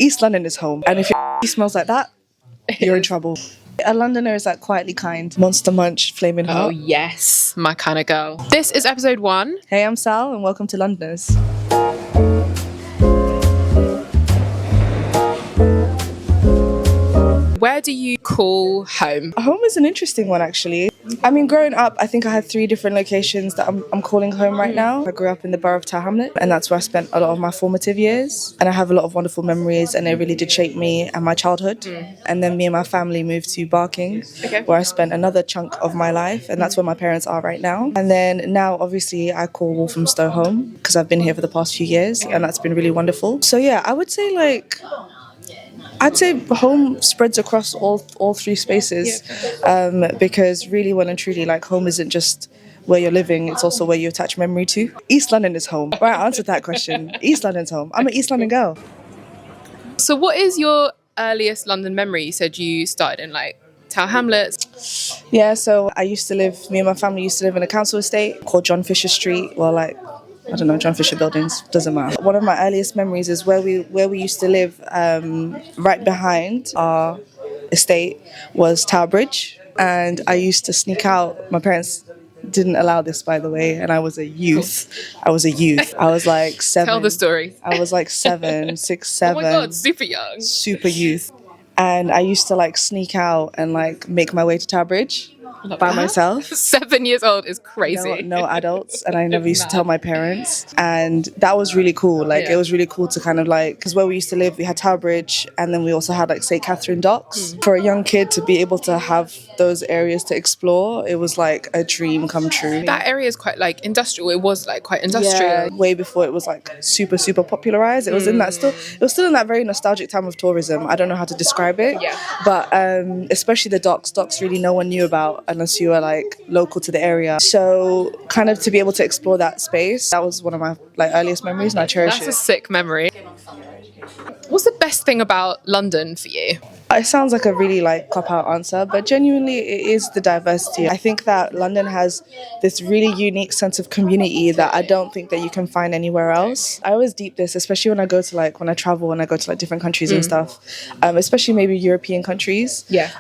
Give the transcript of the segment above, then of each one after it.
East London is home. And if your smells like that, you're in trouble. A Londoner is like quietly kind, Monster Munch, flaming hot. Oh yes, my kind of girl. This is episode 1. Hey, I'm Sal and welcome to Londoners. Where do you call home? Home is an interesting one, actually. I mean, growing up, I think I had 3 different locations that I'm calling home right now. I grew up in the borough of Tower Hamlet, and that's where I spent a lot of my formative years. And I have a lot of wonderful memories, and they really did shape me and my childhood. And then me and my family moved to Barking, where I spent another chunk of my life, and that's where my parents are right now. And then now, obviously, I call Walthamstow home, because I've been here for the past few years, and that's been really wonderful. So yeah, I'd say home spreads across all 3 spaces, because really, well and truly, like, home isn't just where you're living, it's also where you attach memory to. East London is home. Right, I answered that question. East London's home. I'm an East London girl. So what is your earliest London memory? You said you started in like Tower Hamlets. Yeah, so me and my family used to live in a council estate called John Fisher Street. Well, like, I don't know, John Fisher Buildings, doesn't matter. One of my earliest memories is where we used to live, right behind our estate was Tower Bridge, and I used to sneak out. My parents didn't allow this, by the way, and I was a youth. I was like 7. Tell the story. I was like 7, 6, 7. Oh my God, super young. Super youth. And I used to like sneak out and like make my way to Tower Bridge by myself. 7 years old is crazy. No adults, and I never used to tell my parents, and that was really cool. Like, it was really cool to kind of like, because where we used to live, we had Tower Bridge, and then we also had like St. Catherine Docks. For a young kid to be able to have those areas to explore, it was like a dream come true. That area is quite like industrial. It was like quite industrial. Yeah, way before it was like super popularized. It was in that it was still in that very nostalgic time of tourism. I don't know how to describe it. Yeah. But especially the docks really no one knew about unless you were like local to the area. So kind of to be able to explore that space, that was one of my like earliest memories, and I cherish it. That's a sick memory. What's the best thing about London for you? It sounds like a really like cop-out answer, but genuinely it is the diversity. I think that London has this really unique sense of community that I don't think that you can find anywhere else. I always deep this, especially when I go to when I travel, when I go to like different countries and stuff, especially maybe European countries. Yeah.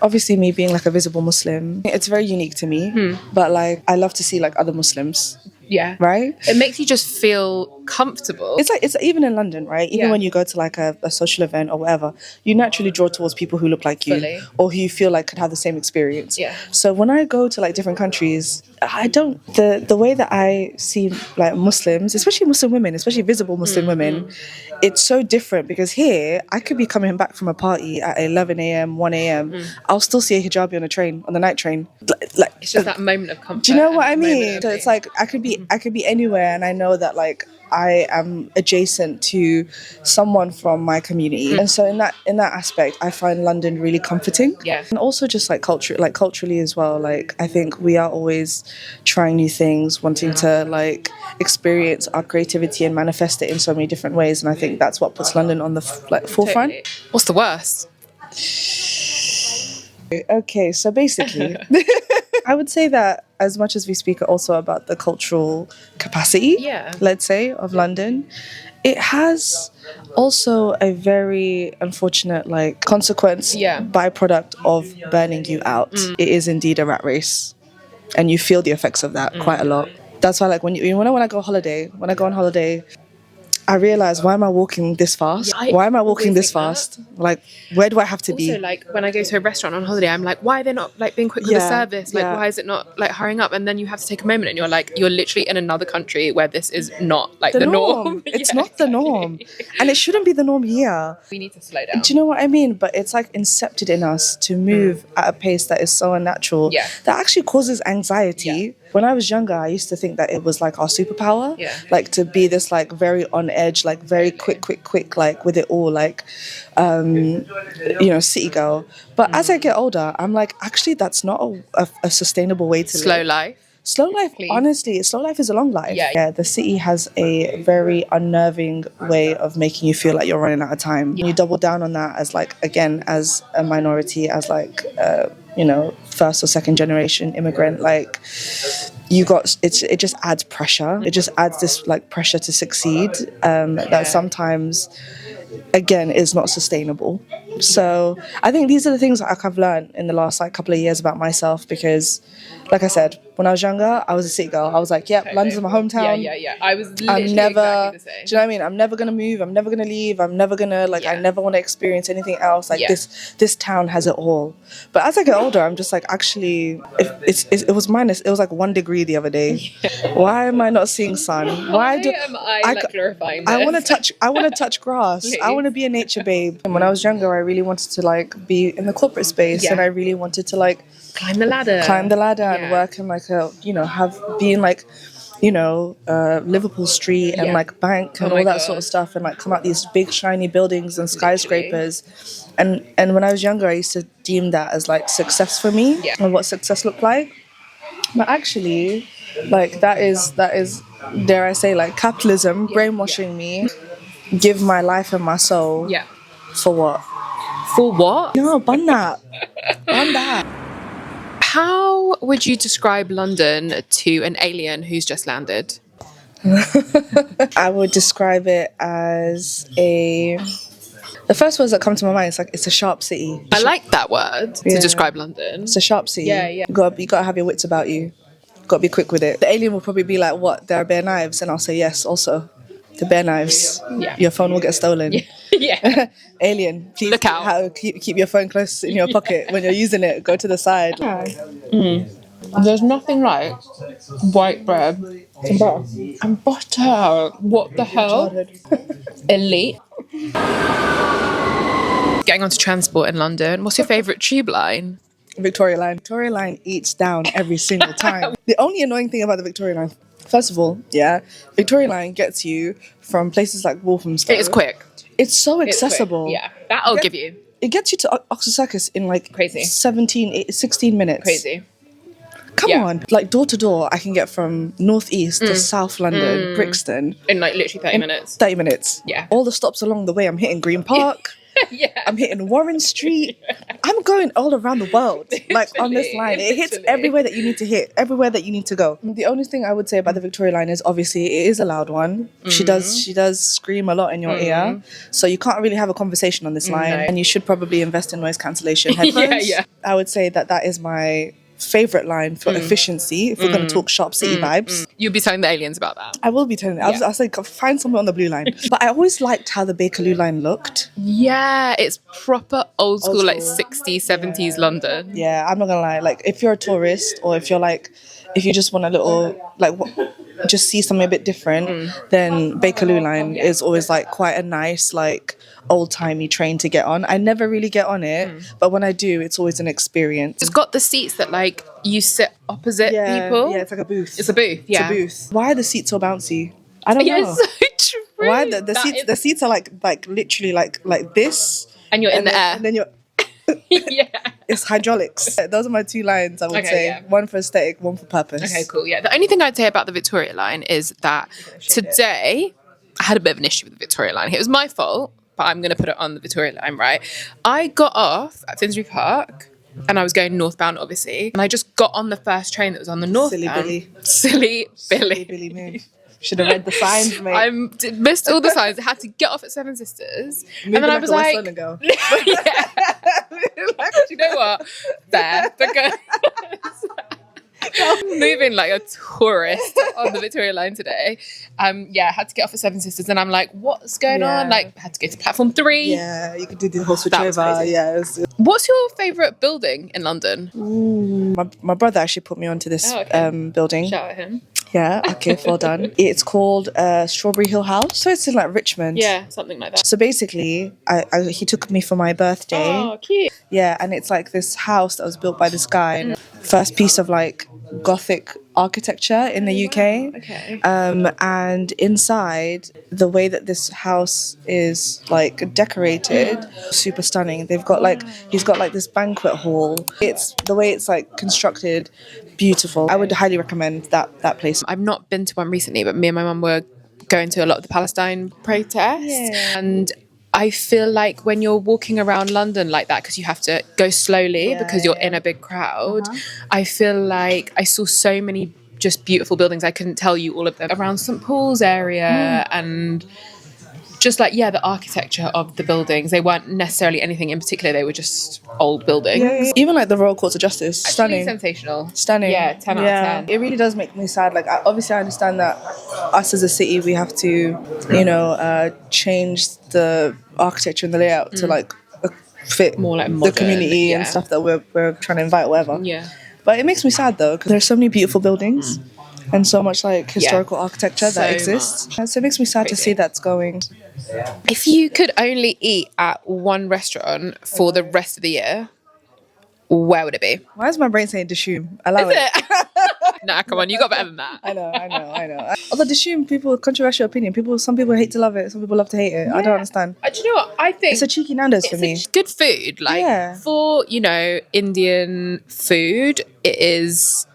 Obviously, me being like a visible Muslim, it's very unique to me, but like I love to see like other Muslims. Yeah. Right? It makes you just feel comfortable. It's even in London, right? Even when you go to like a social event or whatever, you naturally draw towards people who look like you. Fully. Or who you feel like could have the same experience. Yeah. So when I go to like different countries, the way that I see like Muslims, especially Muslim women, especially visible Muslim women, it's so different, because here I could be coming back from a party at 11 a.m, 1 a.m. I'll still see a hijabi on the night train. Like It's just that moment of comfort. do you know what I mean? So it's like I could be anywhere, and I know that like I am adjacent to someone from my community, and so in that aspect, I find London really comforting. Yeah. And also just like culturally as well. Like I think we are always trying new things, wanting to like experience our creativity and manifest it in so many different ways, and I think that's what puts London on the forefront. Totally. What's the worst? Okay, so basically, I would say that as much as we speak also about the cultural capacity, let's say, of London, it has also a very unfortunate like consequence, byproduct of burning you out. It is indeed a rat race, and you feel the effects of that quite a lot. That's why like when I go on holiday, I realize, why am I walking this fast? Why am I walking this fast? Like, where do I have to be? Also, like, when I go to a restaurant on holiday, I'm like, why are they not, like, being quick with the service? Like, why is it not, like, hurrying up? And then you have to take a moment and you're like, you're literally in another country where this is not, like, the norm. It's not the norm. And it shouldn't be the norm here. We need to slow down. Do you know what I mean? But it's, like, incepted in us to move at a pace that is so unnatural. That actually causes anxiety. When I was younger, I used to think that it was like our superpower, like to be this like very on edge, like very quick, like with it all, like, city girl. But as I get older, I'm like, actually, that's not a sustainable way to live. Slow life, honestly, slow life is a long life. Yeah, the city has a very unnerving way of making you feel like you're running out of time. You double down on that as like, again, as a minority, as like, first or second generation immigrant, like it just adds pressure. It just adds this like pressure to succeed that sometimes again, is not sustainable. So I think these are the things that I've learned in the last like couple of years about myself, because like I said, when I was younger, I was a city girl. I was like, yep, totally. London's my hometown. Yeah. I was literally exactly the same. Do you know what I mean? I'm never gonna move. I'm never gonna leave. I'm never gonna I never want to experience anything else. Like this town has it all. But as I get older, I'm just like, actually, it was minus. It was like 1 degree the other day. Why am I not seeing sun? Why am I glorifying this? I want to touch grass. I want to be a nature babe. And when I was younger, I really wanted to like be in the corporate space, and I really wanted to like climb the ladder and work in like a Liverpool Street and like bank and all that sort of stuff, and like come out these big shiny buildings and skyscrapers. And when I was younger, I used to deem that as like success for me and what success looked like. But actually, like that is dare I say, like capitalism brainwashing me. Give my life and my soul. Yeah. For what? For what? No, bun that. Bun that. How would you describe London to an alien who's just landed? I would describe it as the first words that come to my mind is like, it's a sharp city. I like that word to describe London. It's a sharp city. Yeah. You gotta have your wits about you. Gotta be quick with it. The alien will probably be like, what? There are bare knives? And I'll say yes, also. The bare knives. Yeah. Your phone will get stolen. Yeah. Alien, please look out. Keep your phone close in your pocket when you're using it. Go to the side. There's nothing like white bread and butter. What the hell? Elite. Getting onto transport in London, what's your favourite tube line? Victoria Line. Victoria Line eats down every single time. The only annoying thing about the Victoria Line, first of all, Victoria Line gets you from places like Walthamstow. It is quick. It's so accessible. Yeah, that I'll give you. It gets you to Oxford Circus in like crazy 16 minutes. Crazy. Come on. Like door to door, I can get from North East to South London, Brixton. In like literally 30 minutes. 30 minutes. Yeah. All the stops along the way, I'm hitting Green Park. I'm hitting Warren Street. I'm going all around the world, like on this line. It hits everywhere that you need to hit, everywhere that you need to go. The only thing I would say about the Victoria Line is obviously it is a loud one. She does scream a lot in your ear, so you can't really have a conversation on this line. And you should probably invest in noise cancellation headphones. I would say that is my favorite line for efficiency if we're going to talk sharp city vibes. You'll be telling the aliens about that. I will be telling them. I'll say find somewhere on the blue line. But I always liked how the Bakerloo line looked. Yeah, it's proper old school. Like 60s 70s London. Yeah, I'm not gonna lie, like if you're a tourist or if you just want a little just see something a bit different, then Bakerloo line is always like quite a nice like old-timey train to get on. I never really get on it, but when I do, it's always an experience. It's got the seats that like you sit opposite people. Yeah, it's like a booth. It's a booth. Yeah, it's a booth. Why are the seats so bouncy? I don't know. It's so true. Why the seats are like literally like this, and you're in the air, and then you're yeah. It's hydraulics. Those are my two lines, I would say. Yeah. One for aesthetic, one for purpose. Okay, cool. Yeah. The only thing I'd say about the Victoria line is that today I had a bit of an issue with the Victoria line. It was my fault, but I'm going to put it on the Victoria line, right? I got off at Finsbury Park and I was going northbound, obviously. And I just got on the first train that was on the northbound. Silly Billy move. Should have read the signs, mate. I missed all the signs. I had to get off at Seven Sisters. And then I was like... yeah. Do you know what? There. Because I'm moving like a tourist on the Victoria line today. I had to get off at Seven Sisters and I'm like, what's going on? Like, I had to go to platform 3. Yeah, you could do the whole switch over. Yeah. What's your favourite building in London? My brother actually put me onto this building. Shout at him. Yeah, okay, well done. It's called Strawberry Hill House. So it's in like Richmond. Yeah, something like that. So basically, he took me for my birthday. Oh, cute. Yeah, and it's like this house that was built by this guy. First piece of like Gothic architecture in the UK. Okay. And inside, the way that this house is like decorated, super stunning. He's got like this banquet hall. It's the way it's like constructed, beautiful. I would highly recommend that place. I've not been to one recently, but me and my mum were going to a lot of the Palestine protests. Yeah. And I feel like when you're walking around London like that, because you have to go slowly because you're in a big crowd, I feel like I saw so many just beautiful buildings. I couldn't tell you all of them. Around St. Paul's area and just like, the architecture of the buildings. They weren't necessarily anything in particular. They were just old buildings. Yeah. Even like the Royal Courts of Justice. Actually, sensational. Stunning. Yeah, 10 out of 10. It really does make me sad. Like, obviously I understand that us as a city, we have to, change the architecture and the layout to like fit more like modern, the community and stuff that we're trying to invite, whatever. Yeah. But it makes me sad though, because there's so many beautiful buildings and so much like historical architecture that exists. And so it makes me sad to see that's going. If you could only eat at one restaurant for the rest of the year, where would it be? Why is my brain saying Dishoom? Allow it. Nah, come on, you got better than that. I know. Although Dishoom, controversial opinion. Some people hate to love it, some people love to hate it. Yeah. I don't understand. Do you know what? I think it's a cheeky Nando's for me. Good food. Like for, Indian food, it is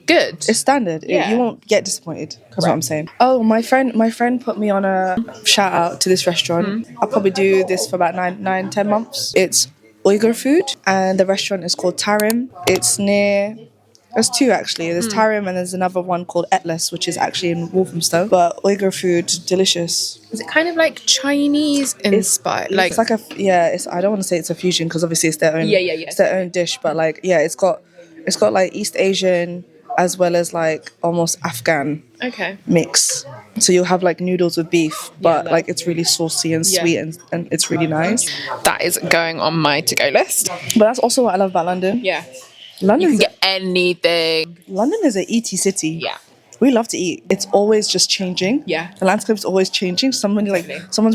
good. It's standard. You won't get disappointed. That's what I'm saying. Oh, my friend put me on a shout out to this restaurant. I'll probably do this for about 9-10 months. It's Uyghur food, and the restaurant is called Tarim. It's near. There's two actually. There's Tarim and there's another one called Etlis, which is actually in Walthamstow. But Uyghur food, delicious. Is it kind of like Chinese inspired? It's like I don't want to say it's a fusion because obviously it's their own. It's their own dish, but like it's got like East Asian as well as like almost Afghan mix. So you'll have like noodles with beef, but like it's really saucy and sweet and it's really nice. That is going on my to-go list. But that's also what I love about London. Yeah. London, you can get anything. London is an eaty city. Yeah. We love to eat. It's always just changing. Yeah. The landscape's always changing. Someone's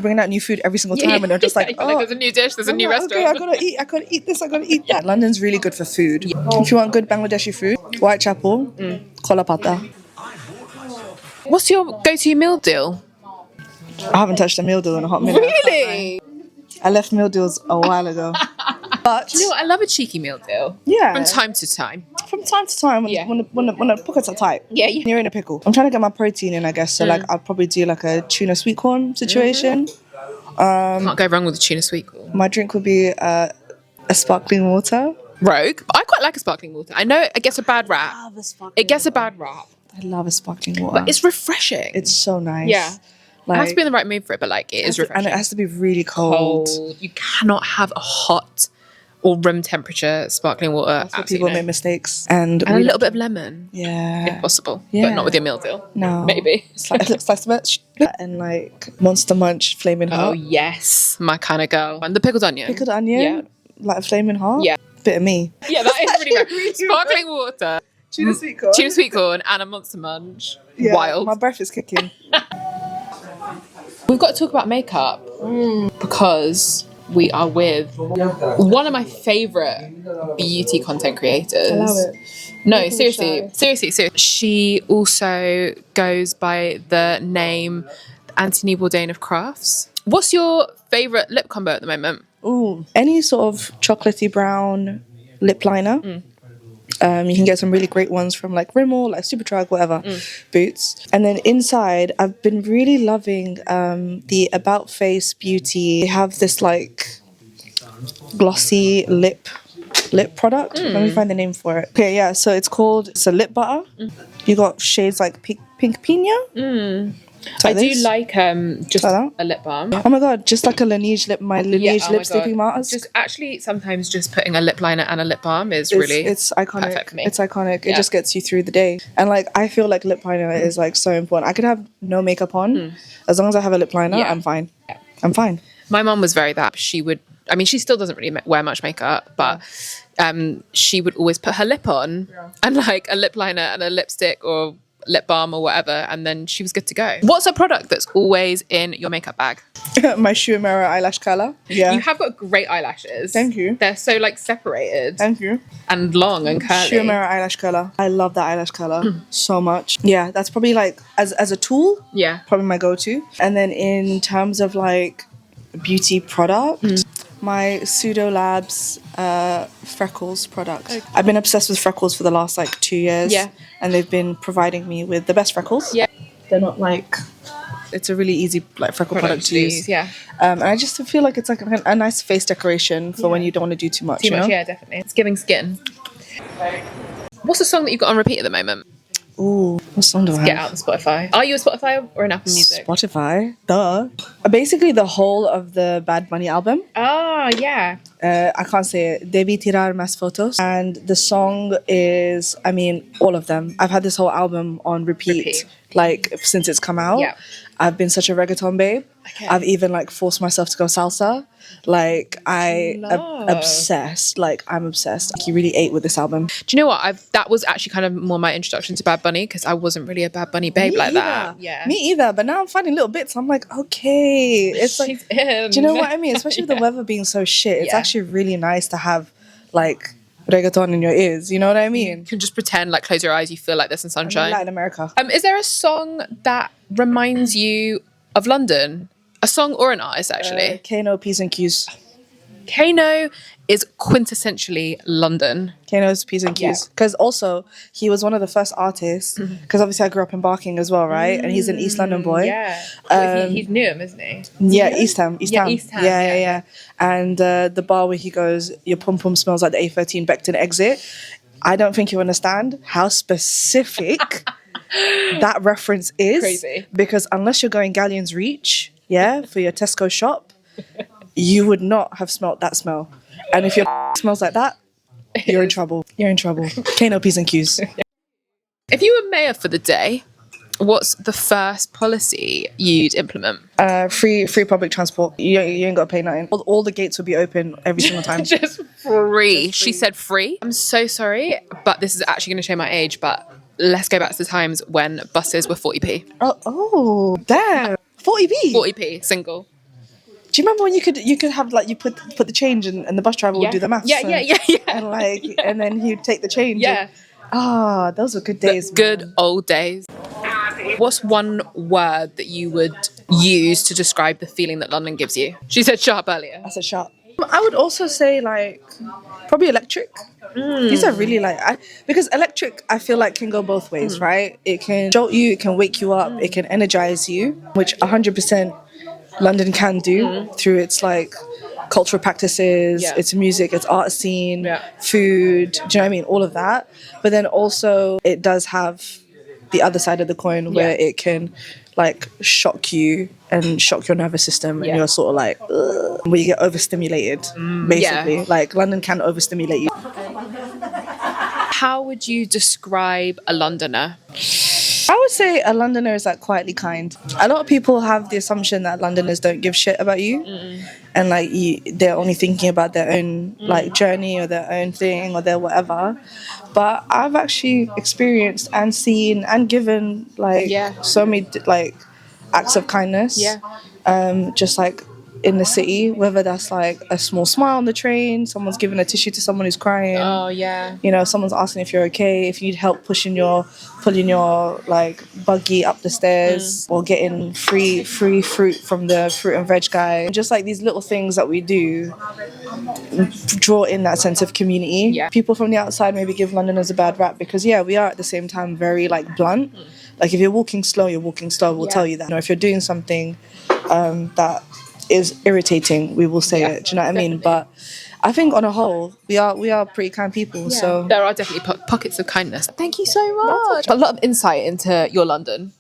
bringing out new food every single time, and they're just like, like, there's a new dish, there's a new restaurant. Okay, I gotta eat this, I gotta eat that. London's really good for food. Yeah. If you want good Bangladeshi food, Whitechapel, Kola Pata. What's your go-to meal deal? I haven't touched a meal deal in a hot minute. Really? I left meal deals a while ago. But you know what? I love a cheeky meal deal. Yeah. From time to time. When the pockets are tight. Yeah. You're in a pickle. I'm trying to get my protein in, I guess. So like I'll probably do like a tuna sweet corn situation. Can't go wrong with a tuna sweet corn. My drink would be a sparkling water. Rogue. I quite like a sparkling water. I know it gets a bad rap. It gets a bad rap. I love a sparkling water. But it's refreshing. It's so nice. Yeah. Like, it has to be in the right mood for it, but like it is refreshing. And it has to be really cold. You cannot have a hot or room temperature sparkling water. That's where people make mistakes. And a little bit of lemon. Yeah. If possible. Yeah. But not with your meal deal. No. Maybe. Slice and like Monster Munch Flaming Hot. Oh yes. My kind of girl. And the pickled onion. Pickled onion? Yeah. Like a Flaming Hot? Yeah. Bit of me. Yeah, that is pretty good. Sparkling water. Tuna sweet corn and a Monster Munch. Yeah, wild. My breath is kicking. We've got to talk about makeup because we are with one of my favourite beauty content creators. Allow it. No, seriously. She also goes by the name Anthony Bourdain of Crafts. What's your favourite lip combo at the moment? Ooh, any sort of chocolatey brown lip liner. You can get some really great ones from like Rimmel, like Superdrug, whatever, Boots. And then inside, I've been really loving the About Face Beauty. They have this like glossy lip product. Let me find the name for it. Okay, yeah, so it's a lip butter. You got shades like Pink Pina. I do like just a lip balm. Oh my god, just like a Laneige lip sleeping mask. Just actually sometimes just putting a lip liner and a lip balm is really it's iconic. Perfect for me. It's iconic. It just gets you through the day. And like I feel like lip liner is like so important. I could have no makeup on as long as I have a lip liner. I'm fine. Yeah. I'm fine. My mom was very that. She still doesn't really wear much makeup, but she would always put her lip on and like a lip liner and a lipstick or lip balm or whatever, and then she was good to go. What's a product that's always in your makeup bag? My Shumera eyelash color. Yeah. You have got great eyelashes. Thank you. They're so like separated. Thank you. And long and curly. Shumera eyelash color. I love that eyelash color so much. Yeah, that's probably like as a tool. Yeah. Probably my go-to. And then in terms of like beauty product, my Pseudo Labs freckles product. Okay. I've been obsessed with freckles for the last like 2 years. Yeah. And they've been providing me with the best freckles. Yeah. They're not like... It's a really easy like freckle product to use. Yeah. And I just feel like it's like a nice face decoration for when you don't want to do too much. Yeah, definitely. It's giving skin. What's the song that you've got on repeat at the moment? Ooh, What song do I Get have? out the Spotify. Are you a Spotify or an Apple Music? Spotify, duh. Basically, the whole of the Bad Bunny album. Oh, yeah. I can't say it. Debí tirar más fotos. And the song is, I mean, all of them. I've had this whole album on repeat. Like, since it's come out. Yeah. I've been such a reggaeton babe. Okay. I've even, like, forced myself to go salsa. Like, I'm obsessed. Like, I'm obsessed. Like, he really ate with this album. Do you know what? That was actually kind of more my introduction to Bad Bunny, because I wasn't really a Bad Bunny babe that. Yeah. Me either. But now I'm finding little bits. I'm like, okay. It's like, do you know what I mean? Especially with the weather being so shit. It's actually really nice to have, like, reggaeton in your ears. You know what I mean? You can just pretend, like, close your eyes, you feel like there's some sunshine. Latin America. Is there a song that reminds you of London? A song or an artist, actually? Kano, P's and Q's. Kano is quintessentially London. Kano's P's and Q's. Because also, he was one of the first artists, because obviously I grew up in Barking as well, right? And he's an East London boy. Yeah. He's Newham, isn't he? Yeah, East Ham. East Ham. Yeah. And the bar where he goes, your pum pum smells like the A13 Beckton exit. I don't think you understand how specific that reference is. Crazy. Because unless you're going Galleon's Reach, for your Tesco shop, you would not have smelt that smell. And if your smells like that, you're in trouble. You're in trouble. Kano, P's and Q's. If you were mayor for the day, what's the first policy you'd implement? Free public transport. You ain't got to pay nothing. All the gates will be open every single time. Just free. She said free. I'm so sorry, but this is actually going to show my age, but let's go back to the times when buses were 40p. Oh, damn. 40p? 40p, single. Do you remember when you could have, like, you put the change and the bus driver would do the maths? Yeah. And then he'd take the change. Yeah. Those were good days. Good old days. What's one word that you would use to describe the feeling that London gives you? She said sharp earlier. I said sharp. I would also say, like, probably electric. These are really, like, because electric, I feel like, can go both ways, right? It can jolt you, it can wake you up, it can energize you, which 100% London can do through its, like, cultural practices, its music, its art scene, food, do you know what I mean? All of that. But then also it does have the other side of the coin where it can, like, shock you and shock your nervous system and you're sort of like, ugh, where you get overstimulated, basically. Like, London can overstimulate you. How would you describe a Londoner? I would say a Londoner is, like, quietly kind. A lot of people have the assumption that Londoners don't give shit about you, and, like, they're only thinking about their own like journey or their own thing or their whatever. But I've actually experienced and seen and given, like, so many, like, acts of kindness. Just, like, in the city, whether that's, like, a small smile on the train, someone's giving a tissue to someone who's crying. Oh, yeah. You know, someone's asking if you're okay, if you'd help pulling your like buggy up the stairs, or getting free fruit from the fruit and veg guy. Just, like, these little things that we do draw in that sense of community. People from the outside maybe give Londoners a bad rap because we are at the same time very, like, blunt. Like, if you're walking slow, we'll tell you that. You know, if you're doing something that is irritating, we will say it. Do you know what I mean? But I think on a whole, we are pretty kind people. So there are definitely pockets of kindness. Thank you so much. A lot of insight into your London.